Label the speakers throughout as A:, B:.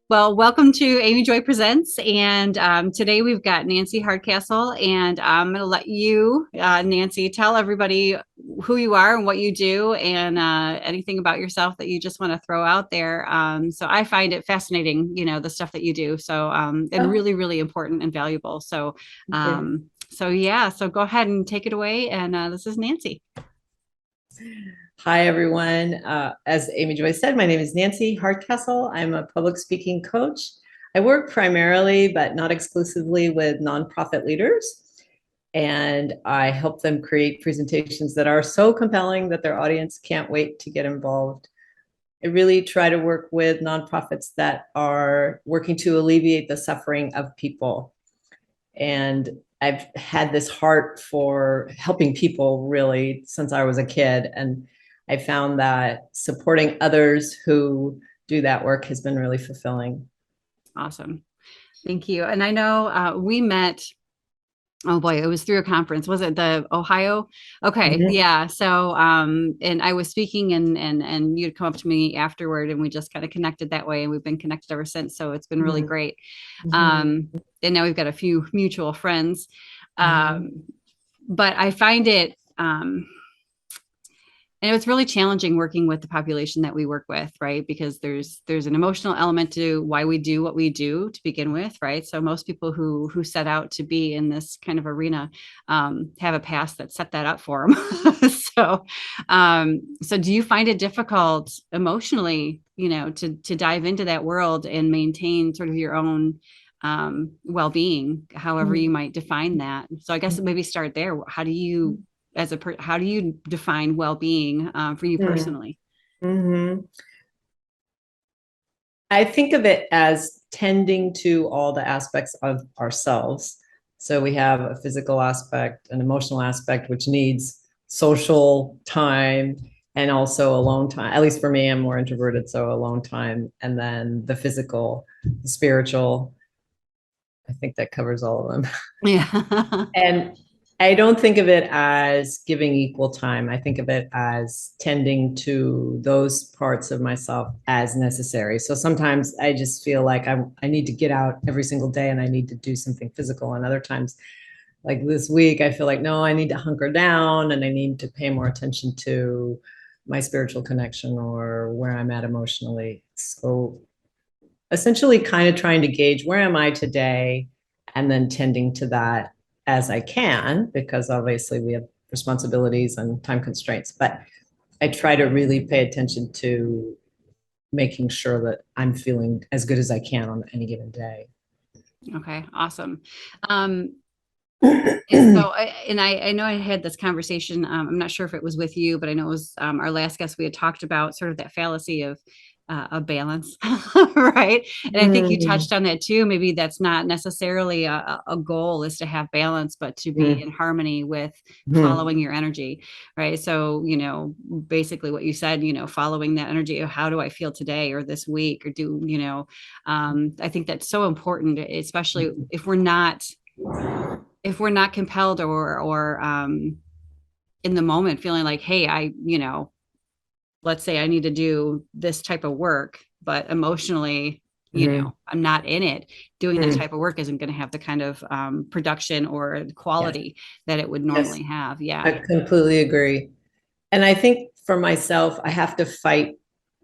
A: Well, welcome to Amy Joy Presents. And today we've got Nancy Hardcastle. And I'm going to let you, Nancy, tell everybody who you are and what you do and anything about yourself that you just want to throw out there. So I find it fascinating, the stuff that you do. So, and
B: Oh,
A: really, really important and valuable. So,
B: okay.
A: so go ahead and take it away. And this is Nancy.
B: Hi, everyone. As Amy Joy said, my name is Nancy Hardcastle. I'm a public speaking coach. I work primarily, but not exclusively, with nonprofit leaders. And I help them create presentations that are so compelling that their audience can't wait to get involved. I really try to work with nonprofits that are working to alleviate the suffering of people. And I've had this heart for helping people really since I was a kid. And I found that supporting others who do that work has been really fulfilling.
A: Awesome. Thank you. And I know we met. Oh boy, it was through a conference. Was it the Ohio? Okay,
B: Mhm.
A: yeah. So and I was speaking and you'd come up to me afterward and we just kind of connected that way and we've been connected ever since. So it's been really
B: Mhm.
A: great.
B: Mhm.
A: Um and now we've got a few mutual friends.
B: Mhm.
A: Um but I find it and it's really challenging working with the population that we work with, right? Because there's an emotional element to why we do what we do to begin with, right? So most people who set out to be in this kind of arena have a past that set that up for them. So do you find it difficult emotionally, to dive into that world and maintain sort of your own well-being, however you might define that? So I guess maybe start there. How do you how do you define well-being for you
B: Mhm.
A: personally?
B: Mhm. I think of it as tending to all the aspects of ourselves. So we have a physical aspect, an emotional aspect, which needs social time and also alone time. At least for me, I'm more introverted, so alone time. And then the physical, the spiritual. I think that covers all of them.
A: Yeah.
B: And I don't think of it as giving equal time. I think of it as tending to those parts of myself as necessary. So sometimes I just feel like I need to get out every single day and I need to do something physical. And other times, like this week, I feel like, no, I need to hunker down and I need to pay more attention to my spiritual connection or where I'm at emotionally. So essentially, kind of trying to gauge where am I today and then tending to that as I can, because obviously we have responsibilities and time constraints. But I try to really pay attention to making sure that I'm feeling as good as I can on any given day.
A: Okay, awesome. Um, and I know I had this conversation. I'm not sure if it was with you, but I know it was our last guest. We had talked about sort of that fallacy of balance, right? And I think you
B: Mm,
A: touched on that too. Maybe that's not necessarily a goal is to have balance, but to be
B: mm,
A: in harmony with
B: mm,
A: following your energy, right? So, basically what you said, following that energy of how do I feel today or this week or I think that's so important, especially if we're not compelled or in the moment feeling like, hey, let's say I need to do this type of work, but emotionally,
B: mm,
A: I'm not in it. Doing that
B: mm.
A: type of work isn't going to have the kind of production or
B: Yes,
A: quality that it would
B: yes,
A: normally have.
B: I
A: Yeah.
B: completely agree. And I think for myself, I have to fight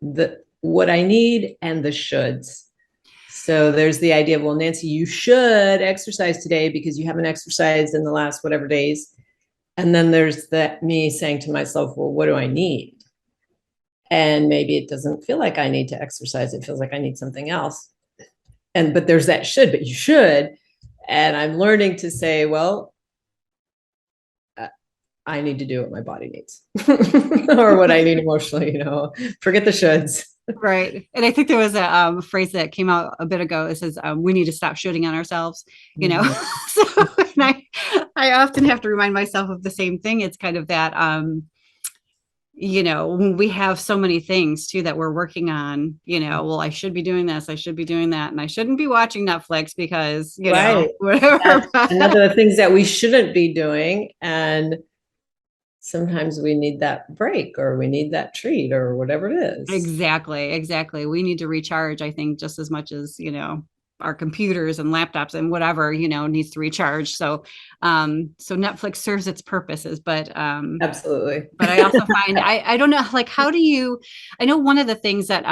B: the what I need and the shoulds. So there's the idea of, well, Nancy, you should exercise today because you haven't exercised in the last whatever days. And then there's that me saying to myself, well, what do I need? And maybe it doesn't feel like I need to exercise. It feels like I need something else. And but there's that should, but you should. And I'm learning to say, well, uh, I need to do what my body needs or what I need emotionally, forget the shoulds.
A: Right. And I think there was a phrase that came out a bit ago. It says, we need to stop shooting on ourselves, you know?
B: Mhm.
A: So and I often have to remind myself of the same thing. It's kind of that, when we have so many things too that we're working on, well, I should be doing this, I should be doing that, and I shouldn't be watching Netflix because,
B: Right.
A: whatever.
B: That's another of the things that we shouldn't be doing. And sometimes we need that break or we need that treat or whatever it is.
A: Exactly. We need to recharge, I think, just as much as, our computers and laptops and whatever, needs to recharge. So Netflix serves its purposes,
B: Absolutely.
A: but I also find, I don't know, like, I know one of the things that,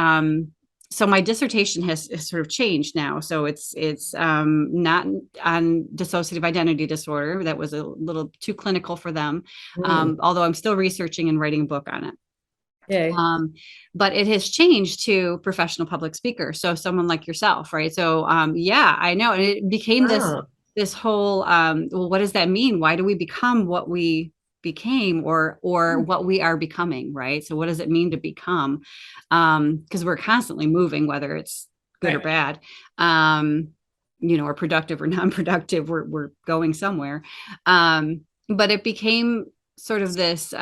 A: so my dissertation has sort of changed now. So it's not on dissociative identity disorder. That was a little too clinical for them. Although I'm still researching and writing a book on it.
B: Yay.
A: But it has changed to professional public speaker. So someone like yourself, right? So yeah, I know. And it became
B: Wow.
A: this whole well, what does that mean? Why do we become what we became or what we are becoming, right? So what does it mean to become? Because we're constantly moving, whether it's good or bad. Or productive or non-productive, we're going somewhere. But it became sort of this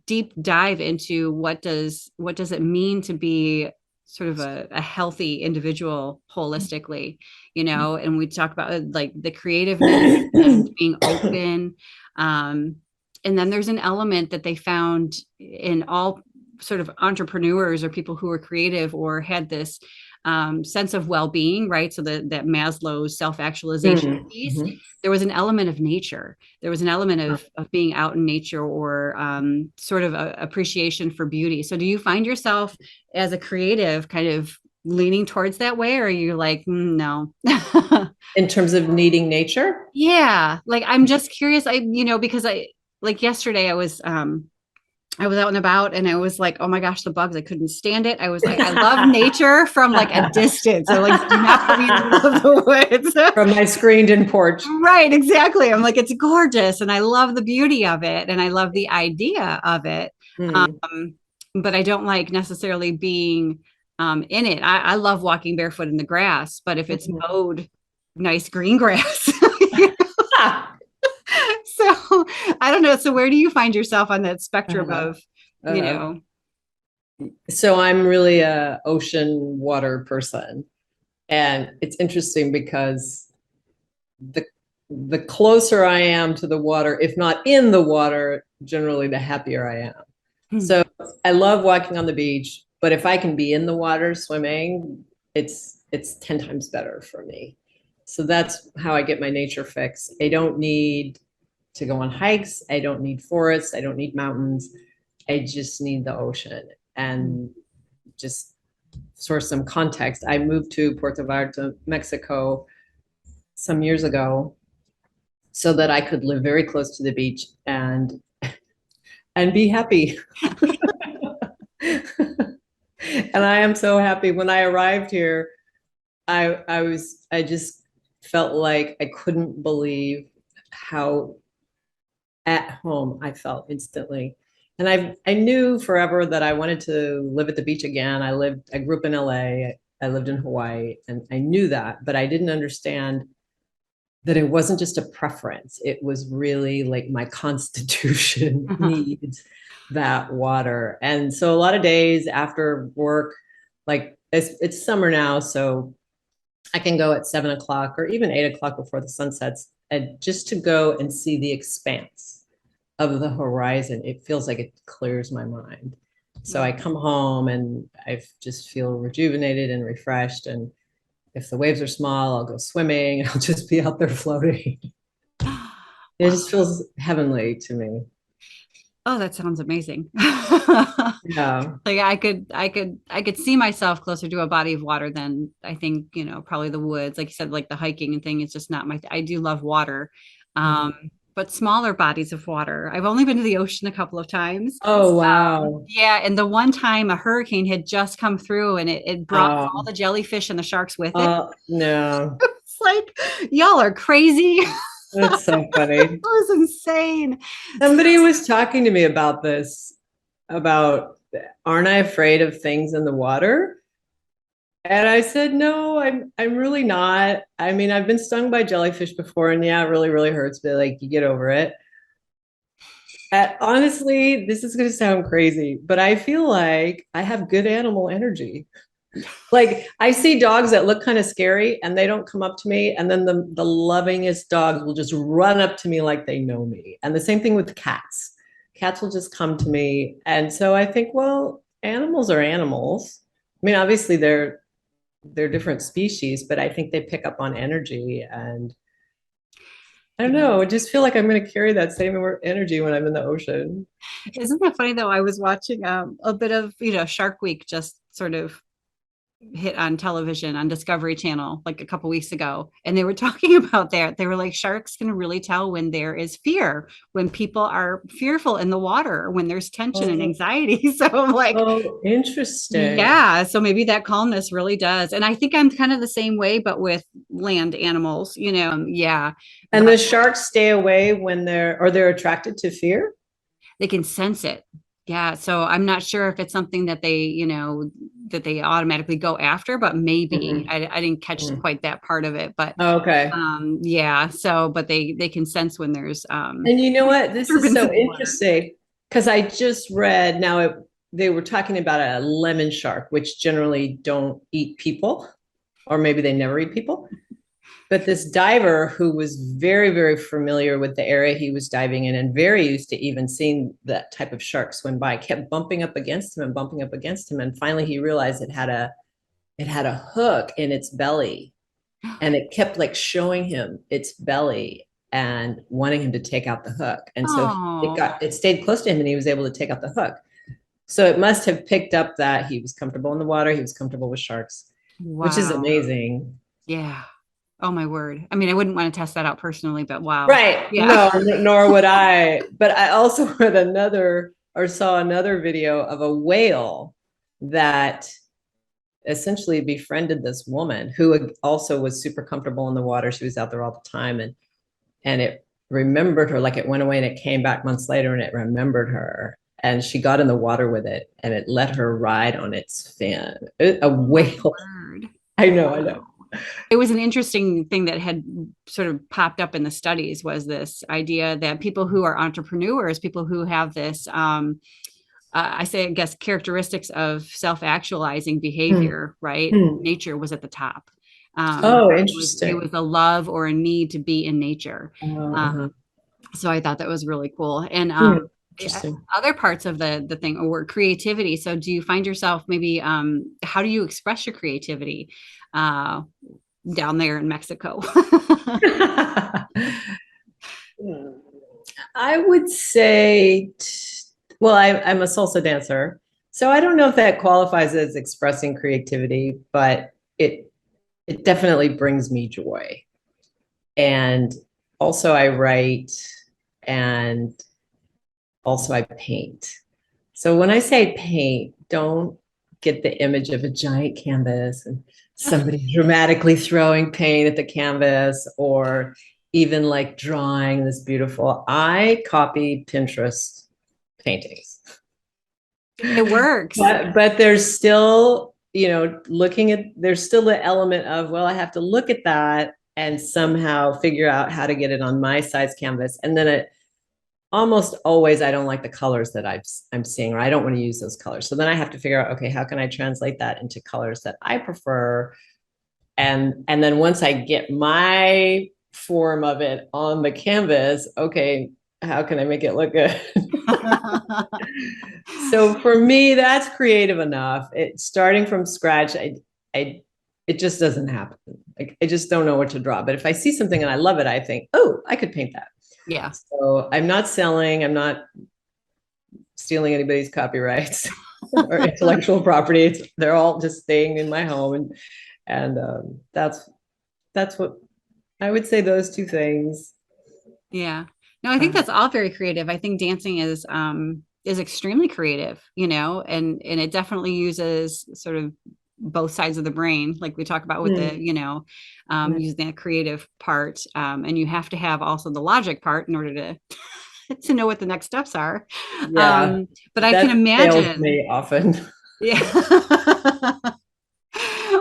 A: deep dive into what does it mean to be sort of a healthy individual holistically, and we talk about like the creativeness and being open. And then there's an element that they found in all sort of entrepreneurs or people who are creative or had this sense of well-being, right? So that Maslow's self-actualization piece, there was an element of nature. There was an element of being out in nature or sort of a appreciation for beauty. So do you find yourself as a creative kind of leaning towards that way, or are you like, no?
B: In terms of needing nature?
A: Yeah. Like, I'm just curious. Because like yesterday I was out and about and I was like, oh my gosh, the bugs, I couldn't stand it. I was like, I love nature from like a distance. So like, do not put me in the middle of the woods.
B: From my screened-in porch.
A: Right, exactly. I'm like, it's gorgeous and I love the beauty of it and I love the idea of it. But I don't like necessarily being in it. I love walking barefoot in the grass, but if it's mowed, nice green grass. So I don't know. So where do you find yourself on that spectrum of,
B: So I'm really a ocean water person. And it's interesting because the closer I am to the water, if not in the water, generally the happier I am. So I love walking on the beach, but if I can be in the water swimming, it's 10 times better for me. So that's how I get my nature fix. I don't need to go on hikes. I don't need forests. I don't need mountains. I just need the ocean. And just for some context, I moved to Puerto Vallarta, Mexico some years ago so that I could live very close to the beach and be happy. And I am so happy. When I arrived here, I just felt like I couldn't believe how at home I felt instantly. And I knew forever that I wanted to live at the beach again. I grew up in LA. I lived in Hawaii, and I knew that, but I didn't understand that it wasn't just a preference. It was really like my constitution needs that water. And so a lot of days after work, like it's summer now, so I can go at 7 o'clock or even 8 o'clock before the sun sets, and just to go and see the expanse of the horizon, it feels like it clears my mind. So I come home and I just feel rejuvenated and refreshed. And if the waves are small, I'll go swimming. I'll just be out there floating. It just feels heavenly to me.
A: Oh, that sounds amazing.
B: Yeah.
A: Like I could see myself closer to a body of water than I think, probably the woods. Like you said, like the hiking and thing is just not I do love water. But smaller bodies of water. I've only been to the ocean a couple of times.
B: Oh, wow.
A: Yeah. And the one time a hurricane had just come through and it brought all the jellyfish and the sharks with it.
B: No.
A: It's like, y'all are crazy.
B: That's so funny.
A: It was insane.
B: Somebody was talking to me about this, about aren't I afraid of things in the water? And I said, no, I'm really not. I mean, I've been stung by jellyfish before, and yeah, it really, really hurts, but like you get over it. Honestly, this is going to sound crazy, but I feel like I have good animal energy. Like I see dogs that look kind of scary and they don't come up to me. And then the lovingest dogs will just run up to me like they know me. And the same thing with cats. Cats will just come to me. And so I think, well, animals are animals. I mean, obviously they're different species, but I think they pick up on energy. And I don't know, I just feel like I'm going to carry that same energy when I'm in the ocean.
A: Isn't that funny though? I was watching a bit of, Shark Week just sort of hit on television on Discovery Channel like a couple weeks ago, and they were talking about that. They were like, sharks can really tell when there is fear, when people are fearful in the water, when there's tension and
B: Oh,
A: anxiety. So I'm like,
B: oh, interesting.
A: yeah, so maybe that calmness really does. And I think I'm kind of the same way, but with land animals, yeah,
B: And the
A: but
B: sharks stay away when they're attracted to fear?
A: they can sense it. Yeah. So I'm not sure if it's something that that they automatically go after, but maybe
B: Mhm.
A: I didn't catch
B: Mm.
A: quite that part of it. But
B: Okay.
A: yeah. So, but they can sense when there's
B: And you know what? This is
A: disturbance
B: so
A: in the water.
B: interesting because I just read they were talking about a lemon shark, which generally don't eat people, or maybe they never eat people. But this diver who was very, very familiar with the area he was diving in and very used to even seeing that type of shark swim by, kept bumping up against him and bumping up against him. And finally he realized it had a hook in its belly, and it kept like showing him its belly and wanting him to take out the hook. And so
A: Oh,
B: it stayed close to him and he was able to take out the hook. So it must have picked up that he was comfortable in the water, he was comfortable with sharks, which is
A: wow.
B: amazing.
A: Yeah. Oh my word. I mean, I wouldn't want to test that out personally, but wow.
B: Right.
A: Yeah.
B: No, nor would I. But I also read saw another video of a whale that essentially befriended this woman who also was super comfortable in the water. She was out there all the time, and it remembered her, like it went away and it came back months later and it remembered her. And she got in the water with it and it let her ride on its fin. A
A: My
B: whale.
A: word.
B: I know, I know.
A: Wow. It was an interesting thing that had sort of popped up in the studies was this idea that people who are entrepreneurs, people who have this, I say, I guess, characteristics of self-actualizing
B: Hmm.
A: behavior, right?
B: Hmm.
A: Nature was at the top.
B: Oh,
A: It
B: interesting.
A: was a love or a need to be in nature.
B: Uh-huh.
A: So I thought that was really cool. And
B: Hmm.
A: yeah,
B: Interesting.
A: other parts of the thing or creativity. So do you find yourself maybe how do you express your creativity uh down there in Mexico?
B: I would say, well, I'm a salsa dancer, so I don't know if that qualifies as expressing creativity, but it definitely brings me joy. And also, I write, and also I paint. So when I say paint, don't get the image of a giant canvas and somebody dramatically throwing paint at the canvas, or even like drawing this beautiful. I copy Pinterest paintings.
A: It works.
B: But there's still, there's still the element of, well, I have to look at that and somehow figure out how to get it on my size canvas. And then almost always I don't like the colors that I'm seeing, or I don't want to use those colors. So then I have to figure out, okay, how can I translate that into colors that I prefer? And then once I get my form of it on the canvas, okay, how can I make it look good? So for me, that's creative enough. It starting from scratch, I it just doesn't happen. Like, I just don't know what to draw. But if I see something and I love it, I think, oh, I could paint that.
A: Yeah.
B: So I'm not selling, I'm not stealing anybody's copyrights or intellectual property. They're all just staying in my home, and that's what I would say. Those two things.
A: Yeah. No, I think that's all very creative. I think dancing is extremely creative, and it definitely uses sort of both sides of the brain, like we talk about with the,
B: Hmm.
A: using that creative part. And you have to have also the logic part in order to to know what the next steps are.
B: Yeah,
A: But I can
B: that fails
A: imagine.
B: me often.
A: Yeah.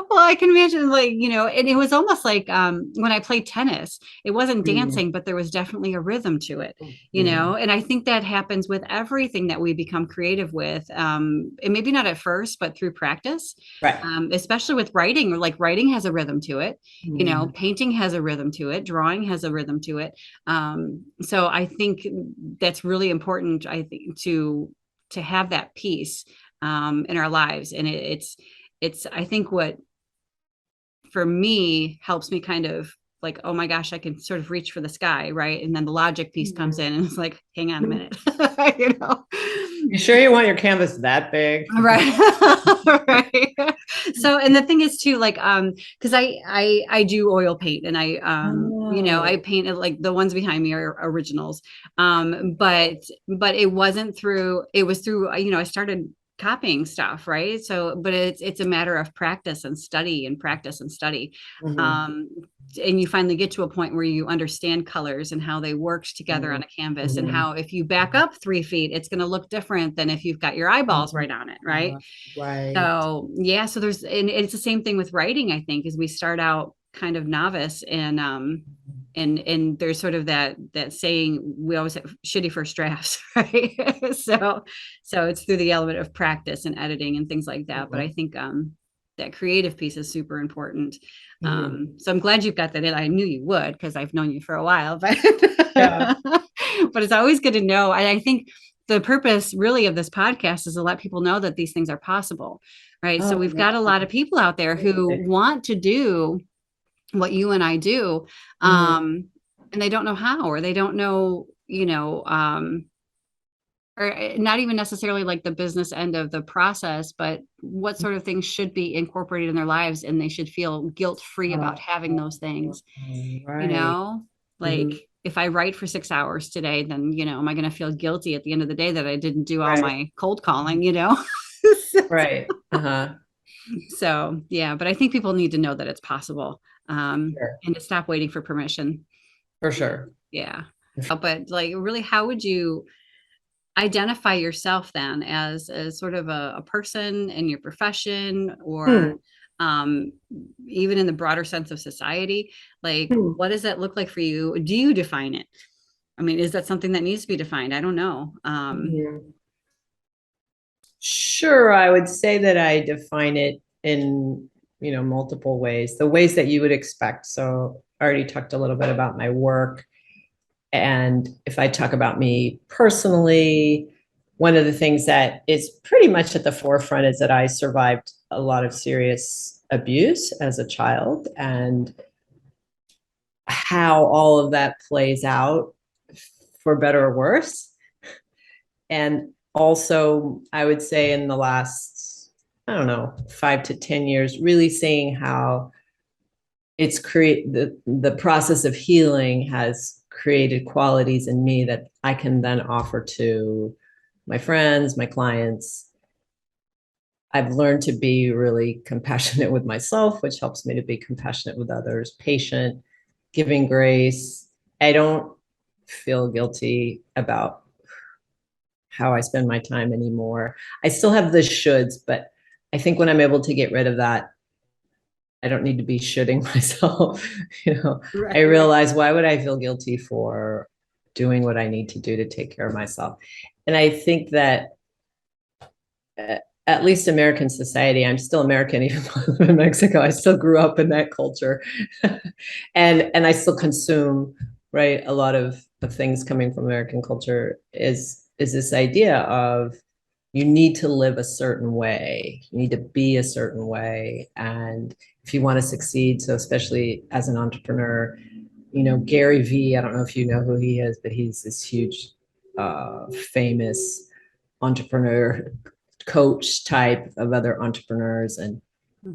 A: Well, I can imagine, like, and it was almost like when I played tennis, it wasn't
B: Mm,
A: dancing, but there was definitely a rhythm to it,
B: mm.
A: and I think that happens with everything that we become creative with. And maybe not at first, but through practice,
B: Right.
A: especially with writing, or like writing has a rhythm to it,
B: Mm,
A: painting has a rhythm to it, drawing has a rhythm to it. So I think that's really important, I think, to have that piece in our lives. And it's I think what for me helps me kind of like, oh my gosh, I can sort of reach for the sky, right? And then the logic piece comes in and it's like, hang on a minute. you know
B: you sure you want your canvas that big?
A: right. right. So, and the thing is too, like because I do oil paint, and I
B: Oh.
A: paint like the ones behind me are originals. But it wasn't through, it was through, I started copying stuff, right? So, but it's a matter of practice and study, and practice and study.
B: Mhm,
A: um and you finally get to a point where you understand colors and how they worked together on
B: mhm,
A: a canvas, and
B: mhm,
A: how if you back up 3 feet, it's going to look different than if you've got your eyeballs
B: mhm.
A: right on it, right?
B: Right.
A: So yeah, so and it's the same thing with writing, I think, is we start out kind of novice, and there's sort of that saying, we always have shitty first drafts, right? So it's through the element of practice and editing and things like that. But I
B: Mhm,
A: think that creative piece is super important.
B: mhm.
A: So I'm glad you've got that in. I knew you would, because I've known you for a while, but
B: Yeah.
A: but it's always good to know. And I think the purpose really of this podcast is to let people know that these things are possible, right? So
B: Oh,
A: we've got a
B: yeah.
A: lot of people out there who want to do what you and I do,
B: Mhm.
A: and they don't know how, or they don't know, or not even necessarily like the business end of the process, but what sort of things should be incorporated in their lives, and they should feel guilt free about
B: Oh,
A: having those things, you
B: right.
A: know, like
B: Mhm.
A: if I write for 6 hours today, then, am I going to feel guilty at the end of the day that I didn't do all
B: Right.
A: my cold calling?
B: Right. Uh-huh.
A: So, yeah, but I think people need to know that it's possible,
B: Sure.
A: and to stop waiting for permission.
B: For sure.
A: Yeah. But like, really, how would you identify yourself then, as sort of a person in your profession, or
B: Hmm.
A: um, even in the broader sense of society? Like,
B: Hmm.
A: what does that look like for you? Do you define it? I mean, is that something that needs to be defined? I don't know.
B: Mhm. Sure, I would say that I define it in, multiple ways, the ways that you would expect. So I already talked a little bit about my work. And if I talk about me personally, one of the things that is pretty much at the forefront is that I survived a lot of serious abuse as a child, and how all of that plays out for better or worse. And also, I would say in the last, I don't know, 5 to 10 years, really seeing how the process of healing has created qualities in me that I can then offer to my friends, my clients. I've learned to be really compassionate with myself, which helps me to be compassionate with others, patient, giving grace. I don't feel guilty about how I spend my time anymore. I still have the shoulds, but I think when I'm able to get rid of that, I don't need to be shooting myself. I
A: Right.
B: realize, why would I feel guilty for doing what I need to do to take care of myself? And I think that uh, at least American society, I'm still American, even though I live in Mexico. I still grew up in that culture, and I still consume, right, a lot of things coming from American culture. Is this idea of, you need to live a certain way, you need to be a certain way, and if you want to succeed, so especially as an entrepreneur, Gary V, I don't know if you know who he is, but he's this huge famous entrepreneur coach type of other entrepreneurs, and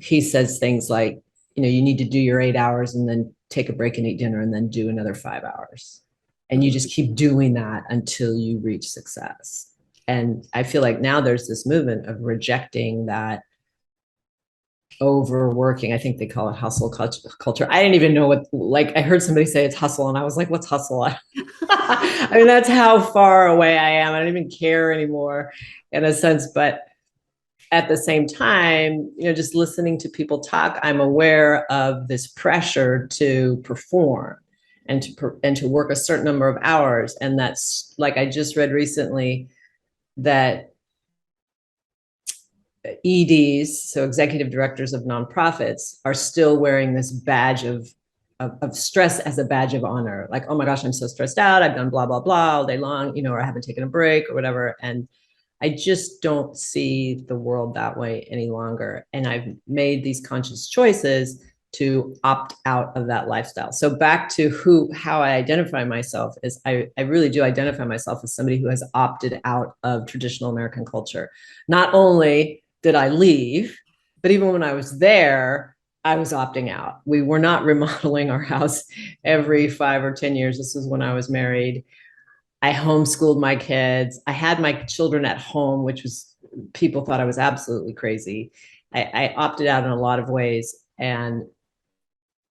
B: he says things like, you need to do your 8 hours and then take a break and eat dinner and then do another 5 hours, and you just keep doing that until you reach success. And I feel like now there's this movement of rejecting that overworking. I think they call it hustle culture. I didn't even know what, like, I heard somebody say it's hustle, and I was like, what's hustle? I mean, that's how far away I am. I don't even care anymore in a sense. But at the same time, just listening to people talk, I'm aware of this pressure to perform and to work a certain number of hours. And that's, like, I just read recently that EDs, so executive directors of nonprofits, are still wearing this badge of stress as a badge of honor. Like, oh my gosh, I'm so stressed out. I've done blah, blah, blah all day long, or I haven't taken a break or whatever. And I just don't see the world that way any longer. And I've made these conscious choices to opt out of that lifestyle. So back to how I identify myself is I really do identify myself as somebody who has opted out of traditional American culture. Not only did I leave, but even when I was there, I was opting out. We were not remodeling our house every 5 or 10 years. This was when I was married. I homeschooled my kids. I had my children at home, which was, people thought I was absolutely crazy. I opted out in a lot of ways. And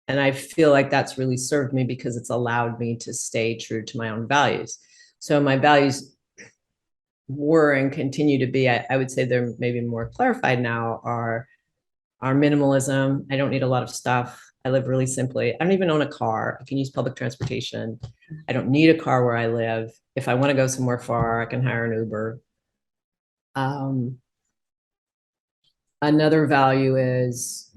B: I feel like that's really served me because it's allowed me to stay true to my own values. So my values were and continue to be, I would say they're maybe more clarified now, are minimalism. I don't need a lot of stuff. I live really simply. I don't even own a car. I can use public transportation. I don't need a car where I live. If I want to go somewhere far, I can hire an Uber. Another value is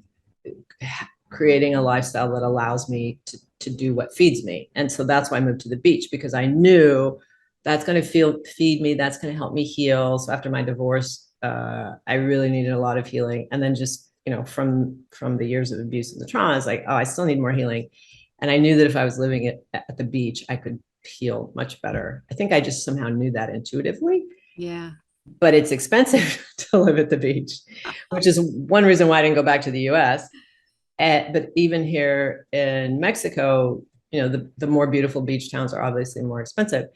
B: creating a lifestyle that allows me to do what feeds me. And so that's why I moved to the beach, because I knew that's going to feed me. That's going to help me heal. So after my divorce, I really needed a lot of healing. And then just, from the years of abuse and the trauma, I was like, oh, I still need more healing. And I knew that if I was living at the beach, I could heal much better. I think I just somehow knew that intuitively.
A: Yeah.
B: But it's expensive to live at the beach, which is one reason why I didn't go back to the US. But even here in Mexico, the more beautiful beach towns are obviously more expensive.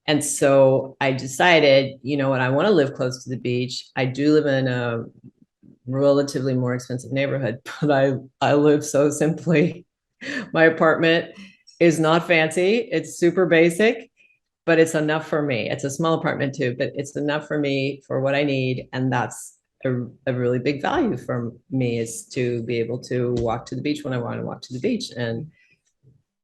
B: And so I decided, what, I want to live close to the beach. I do live in a relatively more expensive neighborhood, but I live so simply. My apartment is not fancy. It's super basic, but it's enough for me. It's a small apartment too, but it's enough for me for what I need. And that's a really big value for me, is to be able to walk to the beach when I want to walk to the beach. And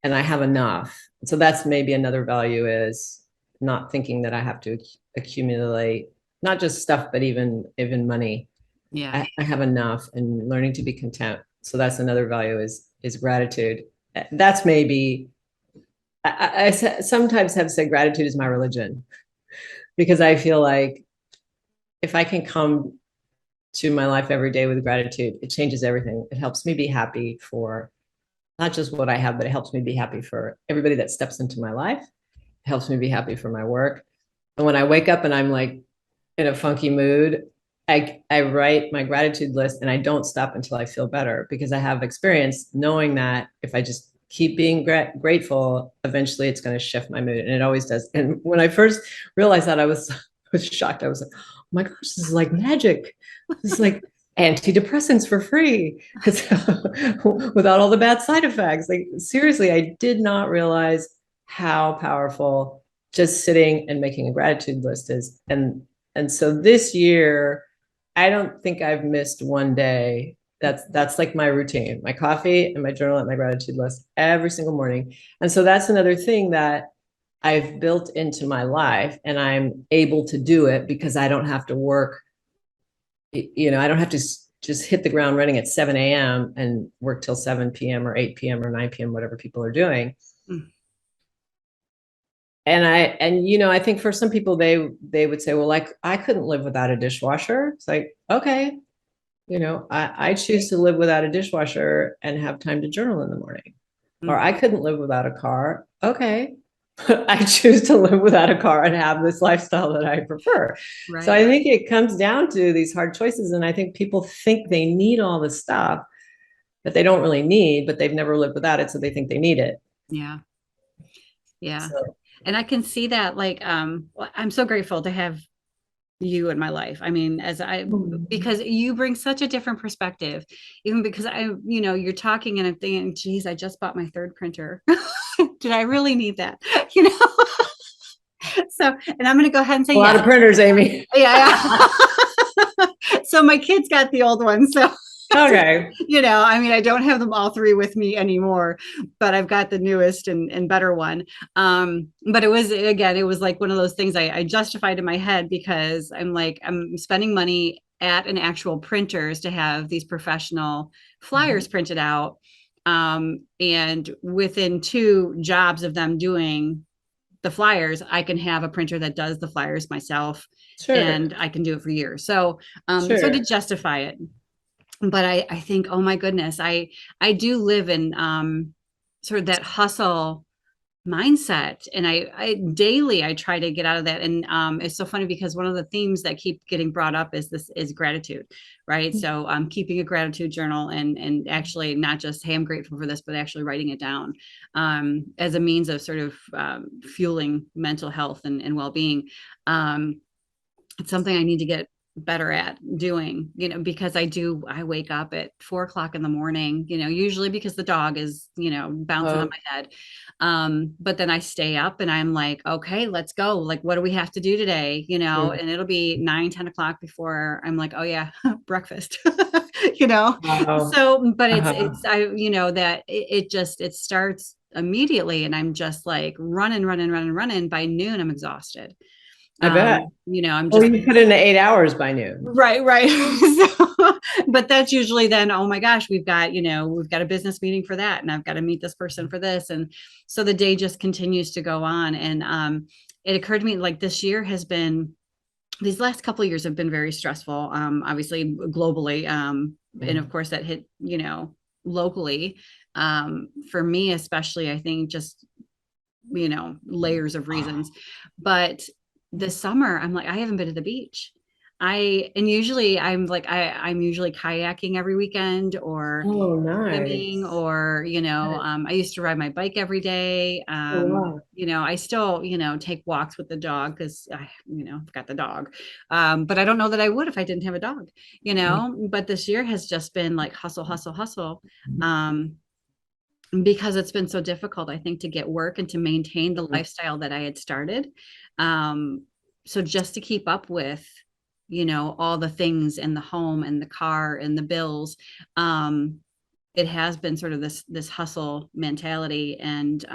B: I have enough. So that's maybe another value, is not thinking that I have to accumulate not just stuff, but even money.
A: Yeah.
B: I have enough, and learning to be content. So that's another value, is gratitude. That's maybe, I sometimes have said gratitude is my religion, because I feel like if I can come to my life every day with gratitude, it changes everything. It helps me be happy for not just what I have, but it helps me be happy for everybody that steps into my life. It helps me be happy for my work. And when I wake up and I'm like in a funky mood, I write my gratitude list, and I don't stop until I feel better, because I have experience knowing that if I just keep being grateful, eventually it's going to shift my mood. And it always does. And when I first realized that, I was shocked. I was like, oh my gosh, this is like magic. This is like antidepressants for free. Without all the bad side effects. Like, seriously, I did not realize how powerful just sitting and making a gratitude list is. And so this year, I don't think I've missed one day. That's like my routine, my coffee and my journal and my gratitude list every single morning. And so that's another thing that I've built into my life, and I'm able to do it because I don't have to work. I don't have to just hit the ground running at 7 a.m. and work till 7 p.m. or 8 p.m. or 9 p.m., whatever people are doing. Mm. And I think for some people, they would say, well, like, I couldn't live without a dishwasher. It's like, okay, I choose to live without a dishwasher and have time to journal in the morning. Mm-hmm. Or I couldn't live without a car. Okay, I choose to live without a car and have this lifestyle that I prefer. Right. So I think it comes down to these hard choices. And I think people think they need all this stuff that they don't really need, but they've never lived without it, so they think they need it.
A: Yeah. Yeah. So. And I can see that, like, I'm so grateful to have you in my life. I mean, because you bring such a different perspective, even because you're talking and I'm thinking, geez, I just bought my third printer. Did I really need that? So, and I'm going to go ahead and say,
B: a lot of printers, Amy.
A: Yeah. So So my kids got the old one. So
B: Okay.
A: I mean, I don't have them all three with me anymore, but I've got the newest and better one. But it was like one of those things I justified in my head because I'm like, I'm spending money at an actual printers to have these professional flyers printed out. And within 2 jobs of them doing the flyers, I can have a printer that does the flyers myself,
B: Sure.
A: and I can do it for years. So to
B: Sure.
A: justify it, but I think, oh my goodness, I do live in sort of that hustle mindset, and I daily I try to get out of that. And it's so funny because one of the themes that keep getting brought up is gratitude, right? So keeping a gratitude journal, and actually not just, hey, I'm grateful for this, but actually writing it down as a means of sort of fueling mental health and well-being. It's something I need to get better at doing, because I wake up at 4 o'clock in the morning, usually because the dog is, bouncing on
B: Oh,
A: my head. But then I stay up and I'm like, okay, let's go. Like, what do we have to do today? And it'll be 9, 10 o'clock before I'm like, oh yeah, breakfast, you know?
B: wow.
A: So, but
B: Uh-huh.
A: that it starts immediately, and I'm just like running, running, running, running. By noon, I'm exhausted.
B: I bet.
A: I'm
B: Well,
A: just
B: you put in 8 hours by noon.
A: right, right. So, but that's usually then, oh my gosh, we've got a business meeting for that, and I've got to meet this person for this. And so the day just continues to go on. And it occurred to me, like, these last couple of years have been very stressful, obviously globally. And of course that hit, locally. For me, especially, I think just, layers of reasons. But this summer, I'm like, I haven't been to the beach. And usually I'm usually kayaking every weekend, or
B: Oh,
A: swimming,
B: nice.
A: or, I used to ride my bike every day.
B: Oh, wow.
A: I still, take walks with the dog because I've got the dog. But I don't know that I would if I didn't have a dog, but this year has just been like hustle, hustle, hustle. Because it's been so difficult, I think, to get work and to maintain the lifestyle that I had started. So just to keep up with, all the things in the home and the car and the bills, it has been sort of this hustle mentality and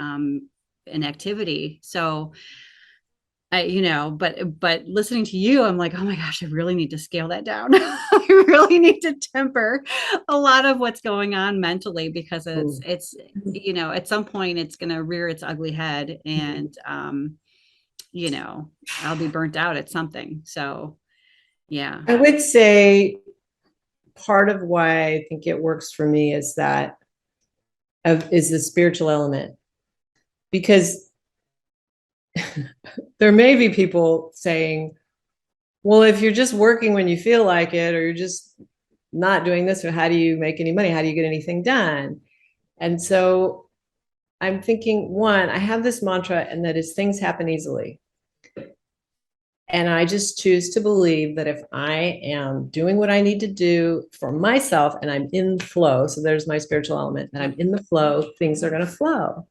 A: activity. So but listening to you, I'm like, oh my gosh, I really need to scale that down. I really need to temper a lot of what's going on mentally, because
B: Oh.
A: it's at some point it's going to rear its ugly head, and I'll be burnt out at something. So yeah.
B: I would say part of why I think it works for me is is the spiritual element, because there may be people saying, well, if you're just working when you feel like it, or you're just not doing this, or how do you make any money? How do you get anything done? And so I'm thinking, one, I have this mantra, and that is things happen easily. And I just choose to believe that if I am doing what I need to do for myself and I'm in flow, so there's my spiritual element, and I'm in the flow, things are going to flow.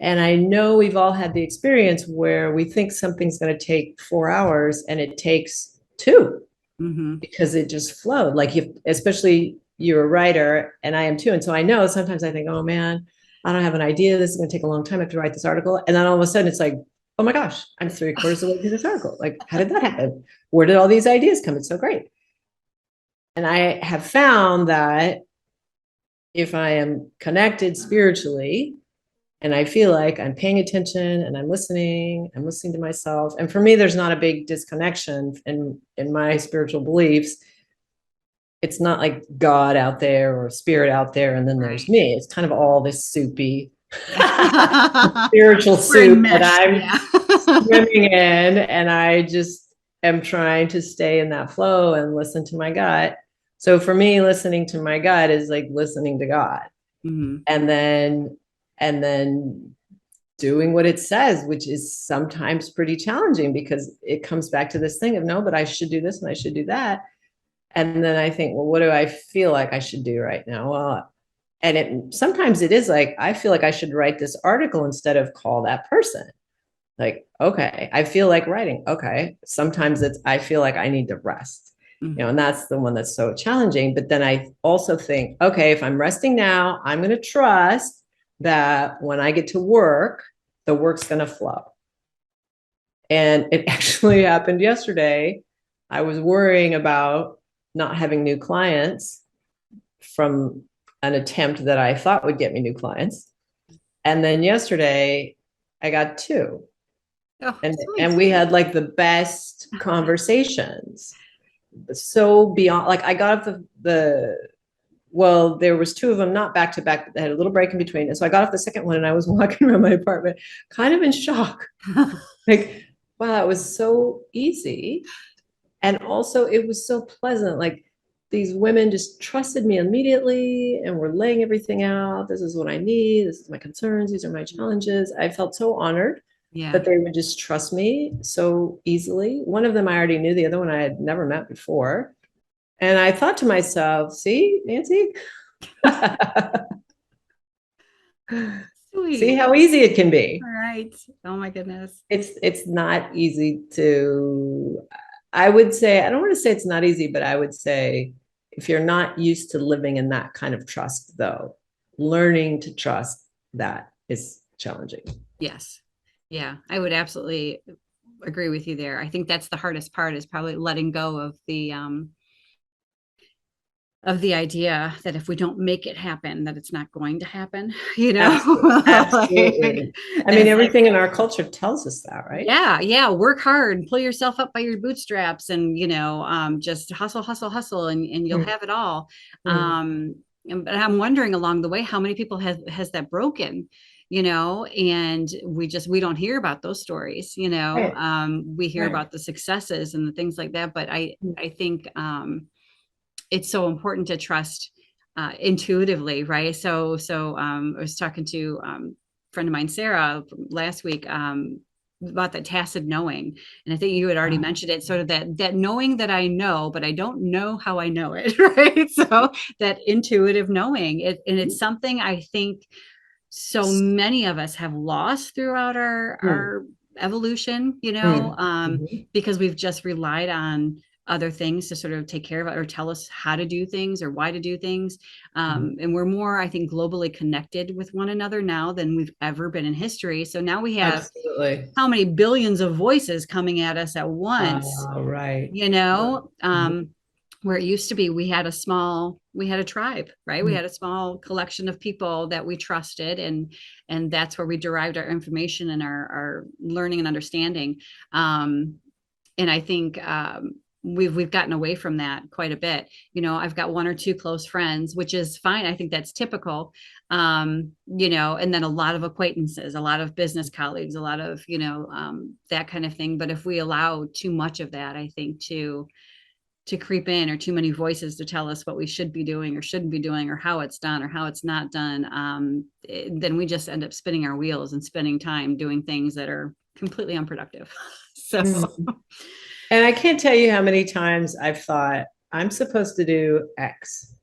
B: And I know we've all had the experience where we think something's going to take 4 hours and it takes two,
A: Mm-hmm.
B: because it just flowed. Like, especially you're a writer and I am too. And so I know sometimes I think, oh man, I don't have an idea. This is going to take a long time. I have to write this article. And then all of a sudden it's like, oh my gosh, I'm 3/4 of the way through this article. Like, how did that happen? Where did all these ideas come? It's so great. And I have found that if I am connected spiritually, and I feel like I'm paying attention and I'm listening to myself. And for me, there's not a big disconnection in my spiritual beliefs. It's not like God out there or spirit out there, and then there's
A: Right.
B: me. It's kind of all this soupy
A: Yeah.
B: spiritual
A: We're
B: soup that
A: enmeshed.
B: I'm
A: Yeah.
B: swimming in, and I just am trying to stay in that flow and listen to my gut. So for me, listening to my gut is like listening to God,
A: Mm-hmm.
B: and then doing what it says, which is sometimes pretty challenging, because it comes back to this thing of, no, but I should do this and I should do that. And then I think, well, what do I feel like I should do right now? Well, and sometimes it is like, I feel like I should write this article instead of call that person. Like, okay, I feel like writing. Okay. Sometimes I feel like I need to rest.
A: Mhm.
B: and that's the one that's so challenging. But then I also think, okay, if I'm resting now, I'm going to trust that when I get to work, the work's going to flow. And it actually happened yesterday. I was worrying about not having new clients from an attempt that I thought would get me new clients. And then yesterday I got two.
A: Oh,
B: And
A: sweet.
B: we had like the best conversations. So beyond, like I got off the well, there was two of them, not back to back, but they had a little break in between. And so I got off the second one and I was walking around my apartment, kind of in shock. Like, wow, it was so easy. And also it was so pleasant. Like these women just trusted me immediately and were laying everything out. This is what I need. This is my concerns. These are my challenges. I felt so honored
A: Yeah.
B: that they would just trust me so easily. One of them I already knew, the other one I had never met before. And I thought to myself, see, Nancy, see
A: Sweet.
B: how easy it can be.
A: All right. Oh my goodness.
B: It's not easy to, I would say, I don't want to say it's not easy, but I would say if you're not used to living in that kind of trust, though, learning to trust that is challenging.
A: Yes. Yeah, I would absolutely agree with you there. I think that's the hardest part is probably letting go of the idea that if we don't make it happen, that it's not going to happen, you know? Like,
B: Absolutely. I mean,
A: it's like,
B: everything in our culture tells us that, right?
A: yeah, yeah, work hard, pull yourself up by your bootstraps and, just hustle, hustle, hustle, and you'll
B: Mm,
A: have it all.
B: mm.
A: But I'm wondering along the way, how many people has that broken, and we don't hear about those stories,
B: Right,
A: we hear
B: right.
A: about the successes and the things like that. But I think, it's so important to trust intuitively, right? I was talking to a friend of mine, Sarah, last week, about that tacit knowing, and I think you had already mentioned it, sort of that knowing that I know, but I don't know how I know it, right? So that intuitive knowing it, and it's something I think so many of us have lost throughout
B: Mm,
A: our evolution,
B: mm, mhm.
A: because we've just relied on other things to sort of take care of it or tell us how to do things or why to do things.
B: Mhm.
A: And we're more, I think, globally connected with one another now than we've ever been in history. So now we have
B: Absolutely.
A: how many billions of voices coming at us at once,
B: Right. Right. Mhm.
A: where it used to be we had a tribe, right? We
B: Mm.
A: had a small collection of people that we trusted, and that's where we derived our information and our learning and understanding. And I think we've gotten away from that quite a bit. I've got one or two close friends, which is fine. I think that's typical. And then a lot of acquaintances, a lot of business colleagues, a lot of, that kind of thing. But if we allow too much of that, I think to creep in, or too many voices to tell us what we should be doing or shouldn't be doing, or how it's done or how it's not done, then we just end up spinning our wheels and spending time doing things that are completely unproductive. So
B: Mm. And I can't tell you how many times I've thought, I'm supposed to do X.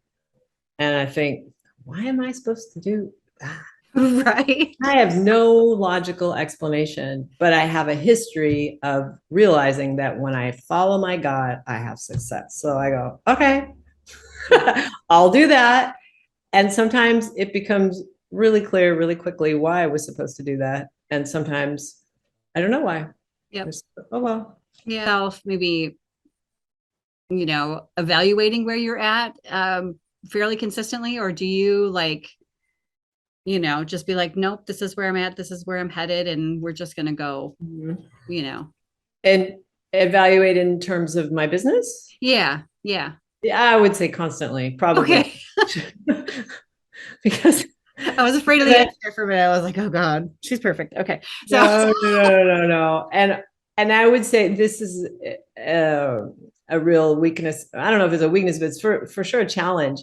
B: And I think, why am I supposed to do that?
A: right.
B: I have no logical explanation, but I have a history of realizing that when I follow my God, I have success. So I go, okay,
A: Yeah.
B: I'll do that. And sometimes it becomes really clear really quickly why I was supposed to do that. And sometimes I don't know why.
A: Yep.
B: Just, oh, well.
A: Yeah. Maybe, evaluating where you're at fairly consistently, or do you like, just be like, nope, this is where I'm at, this is where I'm headed, and we're just gonna go,
B: Mhm.
A: you know.
B: And evaluate in terms of my business?
A: Yeah, yeah.
B: Yeah, I would say constantly, probably.
A: Okay.
B: because
A: I was afraid of the
B: because
A: answer for a minute. I was like, oh God, she's perfect. Okay. So
B: no, no, no, no, no. And I would say this is a real weakness. I don't know if it's a weakness, but it's for sure a challenge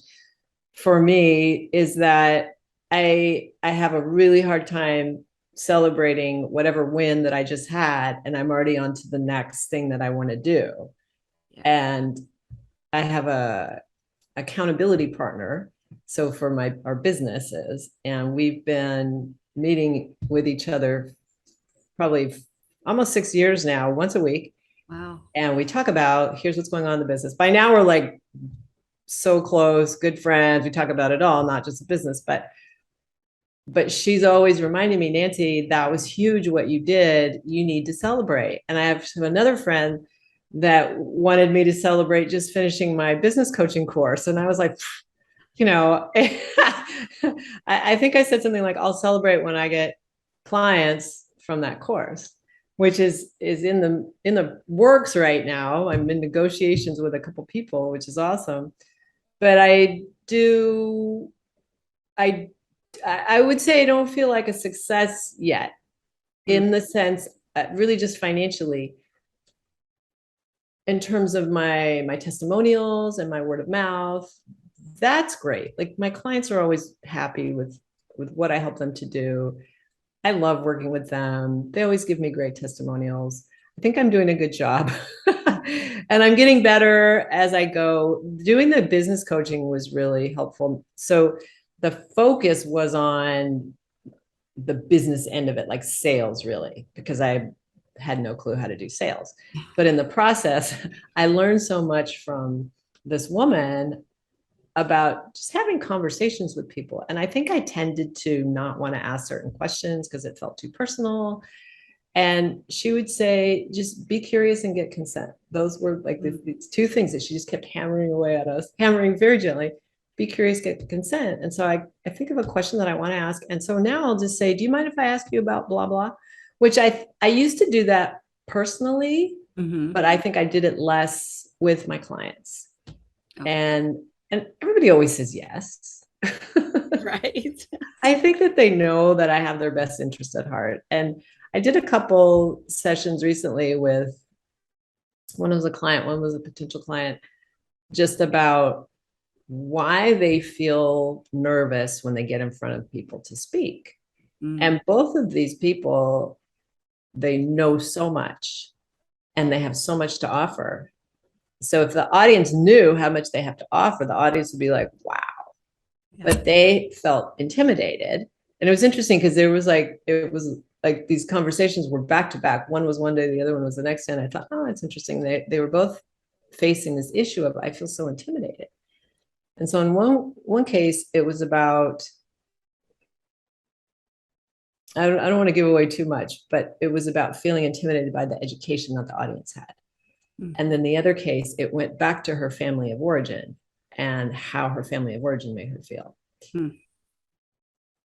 B: for me is that I have a really hard time celebrating whatever win that I just had, and I'm already on to the next thing that I want to do.
A: yeah.
B: And I have a accountability partner. So for our businesses, and we've been meeting with each other probably almost 6 years now, once a week.
A: Wow.
B: And we talk about, here's what's going on in the business. By now we're like so close, good friends. We talk about it all, not just the business, but she's always reminding me, Nancy, that was huge what you did. You need to celebrate. And I have another friend that wanted me to celebrate just finishing my business coaching course. And I was like, you know, I think I said something like, I'll celebrate when I get clients from that course, which is in the works right now. I'm in negotiations with a couple people, which is awesome. But I I would say I don't feel like a success yet, in the sense, really just financially, in terms of my testimonials and my word of mouth. That's great. Like my clients are always happy with what I help them to do. I love working with them. They always give me great testimonials. I think I'm doing a good job. And I'm getting better as I go. Doing the business coaching was really helpful. So the focus was on the business end of it, like sales, really, because I had no clue how to do sales. But in the process, I learned so much from this woman about just having conversations with people. And I think I tended to not want to ask certain questions because it felt too personal. And she would say, just be curious and get consent. Those were like these two things that she just kept hammering away at us, hammering very gently. Be curious, get consent. And so I think of a question that I want to ask. And so now I'll just say, do you mind if I ask you about blah, blah? Which I used to do that personally, but I think I did it less with my clients.
A: Oh.
B: And everybody always says yes.
A: Right.
B: I think that they know that I have their best interest at heart. And I did a couple sessions recently with, one was a client, one was a potential client, just about why they feel nervous when they get in front of people to speak. And both of these people, they know so much and they have so much to offer. So if the audience knew how much they have to offer, the audience would be like, wow. Yeah. But they felt intimidated. And it was interesting because it was like these conversations were back to back. One was one day, the other one was the next day. And I thought, oh, that's interesting. They were both facing this issue of, I feel so intimidated. And so in one case, it was about, I don't want to give away too much, but it was about feeling intimidated by the education that the audience had. And then the other case, it went back to her family of origin and how her family of origin made her feel.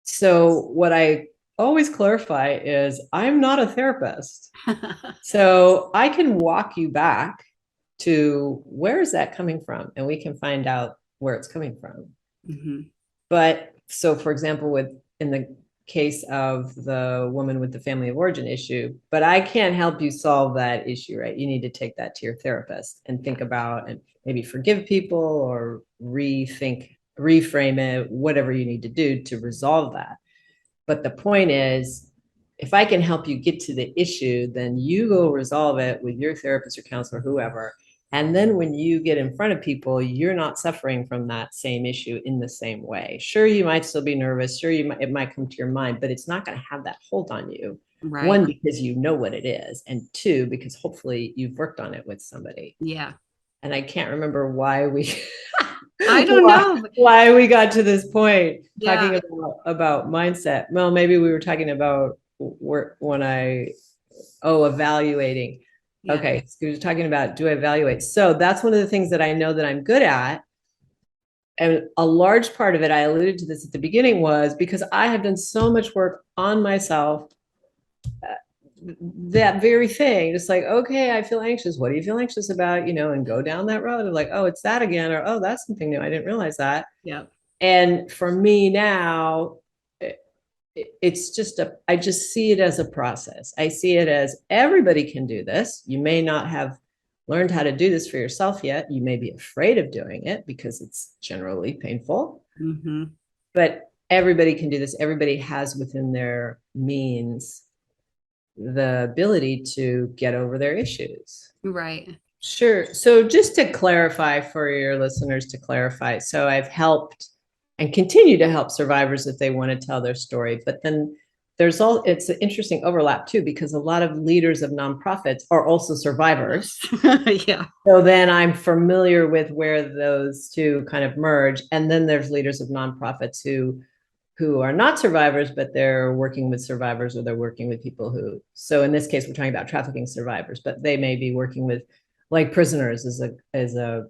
B: So what I always clarify is I'm not a therapist. So I can walk you back to where is that coming from? And we can find out where it's coming from. But so for example, in the case of the woman with the family of origin issue, but I can't help you solve that issue, right? You need to take that to your therapist and think about and maybe forgive people or reframe it, whatever you need to do to resolve that. But the point is, if I can help you get to the issue, then you go resolve it with your therapist or counselor, whoever. And then when you get in front of people, you're not suffering from that same issue in the same way. Sure, you might still be nervous. Sure, it might come to your mind, but it's not going to have that hold on you. Right. One, because you know what it is. And two, because hopefully you've worked on it with somebody.
A: Yeah.
B: And I can't remember why we
A: I don't know
B: why we got to this point talking about mindset. Well, maybe we were talking about evaluating. Yeah. Okay, so we were talking about, do I evaluate? So that's one of the things that I know that I'm good at. And a large part of it, I alluded to this at the beginning, was because I have done so much work on myself. That very thing, just like, okay, I feel anxious. What do you feel anxious about? And go down that road of like, oh, it's that again, or oh, that's something new. I didn't realize that. Yeah. And for me now, it's just I just see it as a process. I see it as everybody can do this. You may not have learned how to do this for yourself yet. You may be afraid of doing it because it's generally painful. But everybody can do this. Everybody has within their means the ability to get over their issues.
A: Right.
B: Sure. So just to clarify for your listeners, so I've helped and continue to help survivors if they want to tell their story. But then it's an interesting overlap too, because a lot of leaders of nonprofits are also survivors.
A: Yeah.
B: So then I'm familiar with where those two kind of merge. And then there's leaders of nonprofits who are not survivors, but they're working with survivors, or they're working with people who, so in this case, we're talking about trafficking survivors, but they may be working with like prisoners as a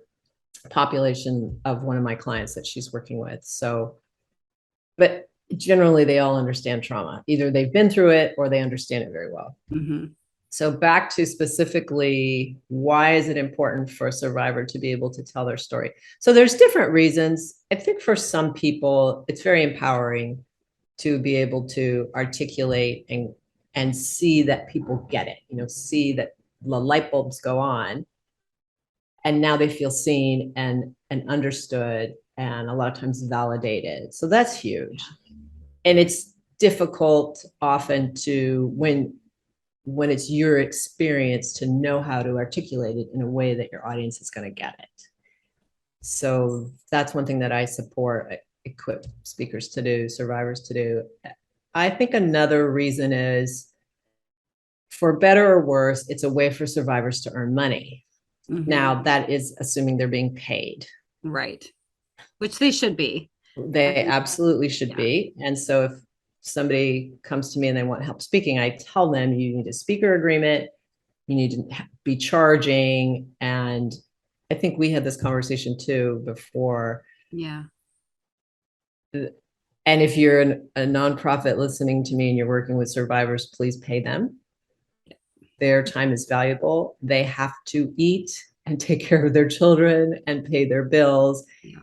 B: population of one of my clients that she's working with. So, but generally they all understand trauma. Either they've been through it or they understand it very well.
A: Mm-hmm.
B: So back to specifically, why is it important for a survivor to be able to tell their story? So there's different reasons. I think for some people, it's very empowering to be able to articulate and see that people get it, see that the light bulbs go on, and now they feel seen and understood, and a lot of times validated. So that's huge. And it's difficult often to, when it's your experience, to know how to articulate it in a way that your audience is going to get it. So that's one thing that I support, equip speakers to do, survivors to do. I think another reason is, for better or worse, it's a way for survivors to earn money.
A: Mm-hmm.
B: Now, that is assuming they're being paid.
A: Right. Which they should be.
B: They absolutely should be. And so if somebody comes to me and they want help speaking, I tell them, you need a speaker agreement, you need to be charging. And I think we had this conversation too before.
A: Yeah.
B: And if you're a nonprofit listening to me and you're working with survivors, please pay them. Their time is valuable. They have to eat and take care of their children and pay their bills.
A: Yeah.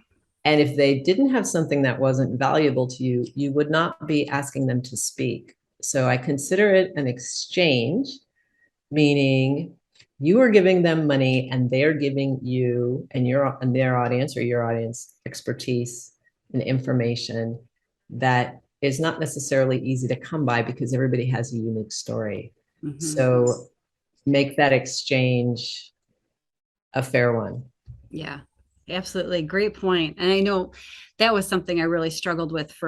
B: And if they didn't have something that wasn't valuable to you, you would not be asking them to speak. So I consider it an exchange, meaning you are giving them money and they're giving you and their audience, or your audience, expertise and information that is not necessarily easy to come by, because everybody has a unique story. Mm-hmm. So make that exchange a fair one.
A: Yeah, absolutely. Great point. And I know that was something I really struggled with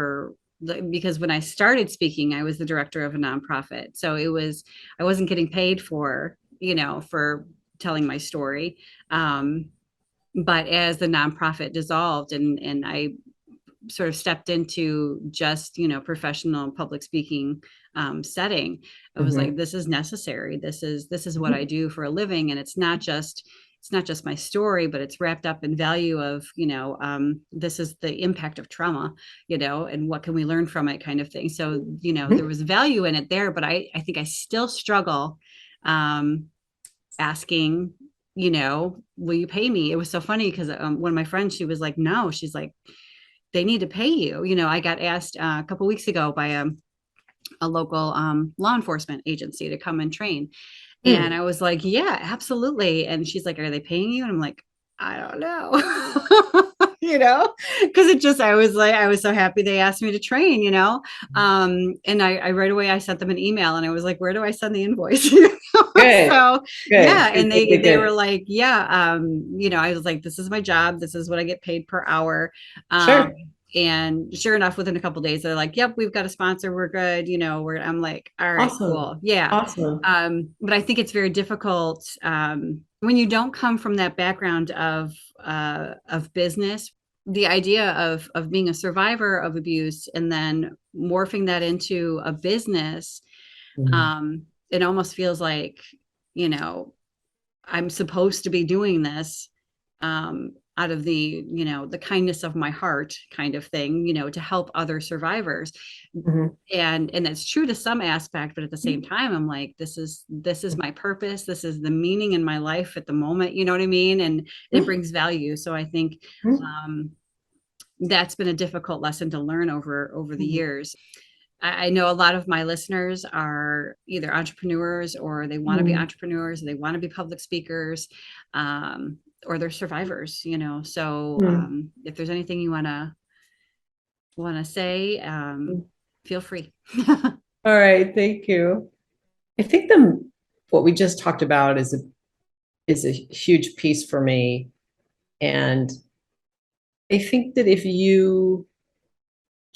A: because when I started speaking, I was the director of a nonprofit. So I wasn't getting paid for telling my story. But as the nonprofit dissolved and I sort of stepped into just, professional public speaking setting, I was like, this is necessary. This is what I do for a living. And it's not just my story, but it's wrapped up in value of, this is the impact of trauma, and what can we learn from it, kind of thing. So, there was value in it there, but I think I still struggle asking, will you pay me? It was so funny because one of my friends, she was like, no, she's like, they need to pay you. I got asked a couple of weeks ago by a local law enforcement agency to come and train. And I was like, yeah, absolutely. And she's like, are they paying you? And I'm like, I don't know, because I was so happy they asked me to train, and I right away, I sent them an email and I was like, where do I send the invoice?
B: Good.
A: So
B: Good.
A: yeah. And
B: Good.
A: they were like, yeah, I was like, this is my job. This is what I get paid per hour.
B: Sure.
A: And sure enough, within a couple of days, they're like, yep, we've got a sponsor. We're good. I'm like, all right,
B: awesome.
A: Cool. Yeah.
B: Awesome.
A: But I think it's very difficult when you don't come from that background of business. The idea of being a survivor of abuse and then morphing that into a business, it almost feels like, I'm supposed to be doing this out of the, the kindness of my heart, kind of thing, to help other survivors. And that's true to some aspect, but at the same time, I'm like, this is my purpose. This is the meaning in my life at the moment. You know what I mean? And it brings value. So I think that's been a difficult lesson to learn over the years. I know a lot of my listeners are either entrepreneurs, or they want to be entrepreneurs, or they want to be public speakers, or they're survivors, so if there's anything you want to say, feel free.
B: All right. Thank you. I think what we just talked about is a huge piece for me. And I think that if you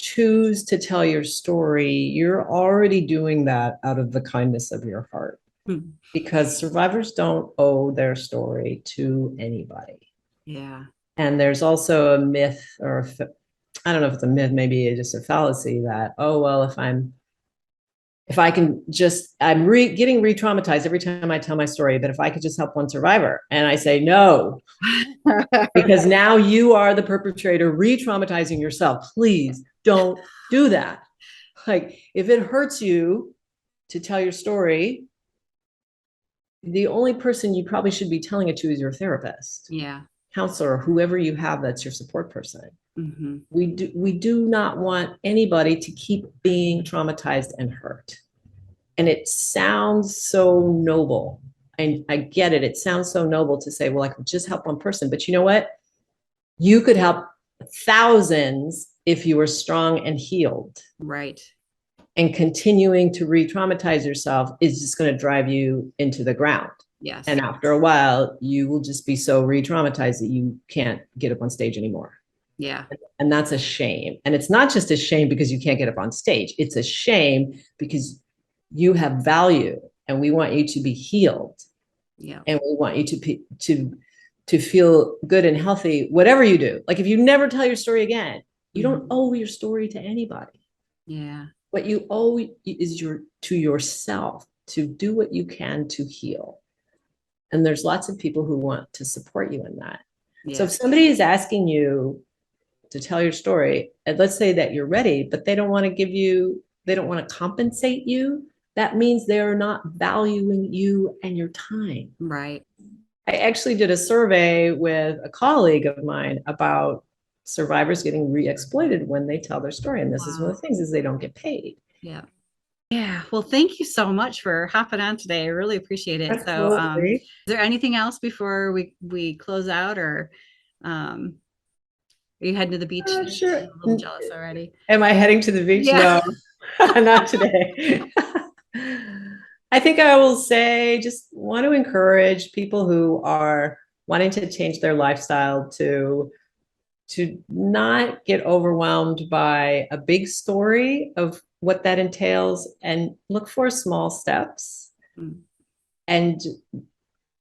B: choose to tell your story, you're already doing that out of the kindness of your heart,
A: Hmm.
B: because survivors don't owe their story to anybody.
A: Yeah.
B: And there's also a myth, or I don't know if it's a myth, maybe it's just a fallacy that, oh, well, if I can just, I'm getting re-traumatized every time I tell my story, but if I could just help one survivor. And I say, no, because now you are the perpetrator re-traumatizing yourself. Please don't do that. Like, if it hurts you to tell your story, the only person you probably should be telling it to is your therapist,
A: Yeah.
B: counselor, whoever you have that's your support person.
A: Mm-hmm.
B: We do not want anybody to keep being traumatized and hurt. And it sounds so noble. And I get it. It sounds so noble to say, well, I could just help one person. But you know what? You could help thousands if you were strong and healed.
A: Right.
B: And continuing to re-traumatize yourself is just going to drive you into the ground.
A: Yes.
B: And after a while, you will just be so re-traumatized that you can't get up on stage anymore.
A: Yeah.
B: And that's a shame. And it's not just a shame because you can't get up on stage. It's a shame because you have value and we want you to be healed.
A: Yeah.
B: And we want you to feel good and healthy, whatever you do. Like, if you never tell your story again, you don't owe your story to anybody.
A: Yeah.
B: What you owe is to yourself, to do what you can to heal. And there's lots of people who want to support you in that.
A: Yeah.
B: So if somebody is asking you to tell your story, and let's say that you're ready, but they don't want to compensate you, that means they're not valuing you and your time.
A: Right.
B: I actually did a survey with a colleague of mine about survivors getting re-exploited when they tell their story. And this is one of the things, is they don't get paid.
A: Yeah. Yeah. Well, thank you so much for hopping on today. I really appreciate it.
B: Absolutely.
A: So, is there anything else before we close out, or are you heading to the beach?
B: Sure.
A: I'm a little jealous already.
B: Am I heading to the beach?
A: Yeah.
B: No, not today. I think I will say, just want to encourage people who are wanting to change their lifestyle to not get overwhelmed by a big story of what that entails, and look for small steps, and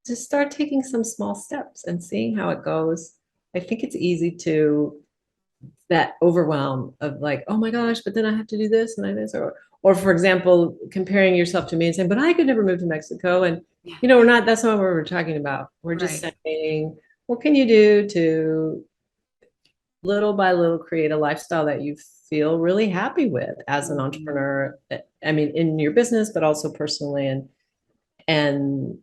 B: just start taking some small steps and seeing how it goes. I think it's easy to that overwhelm of like, oh my gosh, but then I have to do this and I this, or for example, comparing yourself to me and saying, but I could never move to Mexico. And that's not what we're talking about. We're just saying, what can you do to little by little create a lifestyle that you feel really happy with as an entrepreneur? I mean, in your business, but also personally, and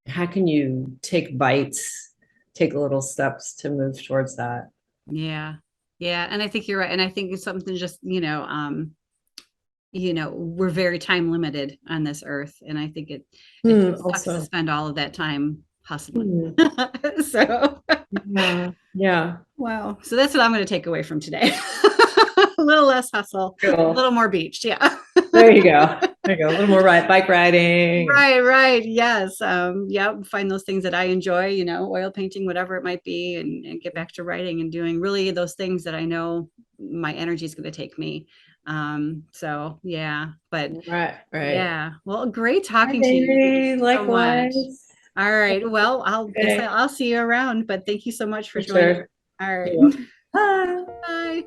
B: how can you take bites, take little steps to move towards that?
A: Yeah. Yeah. And I think you're right. And I think it's something just, we're very time limited on this earth. And I think it sucks to spend all of that time hustling. So
B: yeah.
A: Wow. So that's what I'm going to take away from today. A little less hustle, a little more beach. Yeah.
B: There you go. There you go. A little more bike riding.
A: Right. Yes. Find those things that I enjoy, oil painting, whatever it might be, and get back to writing and doing really those things that I know my energy is going to take me. So yeah, but
B: right.
A: Yeah. Well, great talking to you. Thank you so much. All right. Well, I'll see you around, but thank you so much for joining.
B: Sure.
A: All right.
B: Bye.
A: Bye.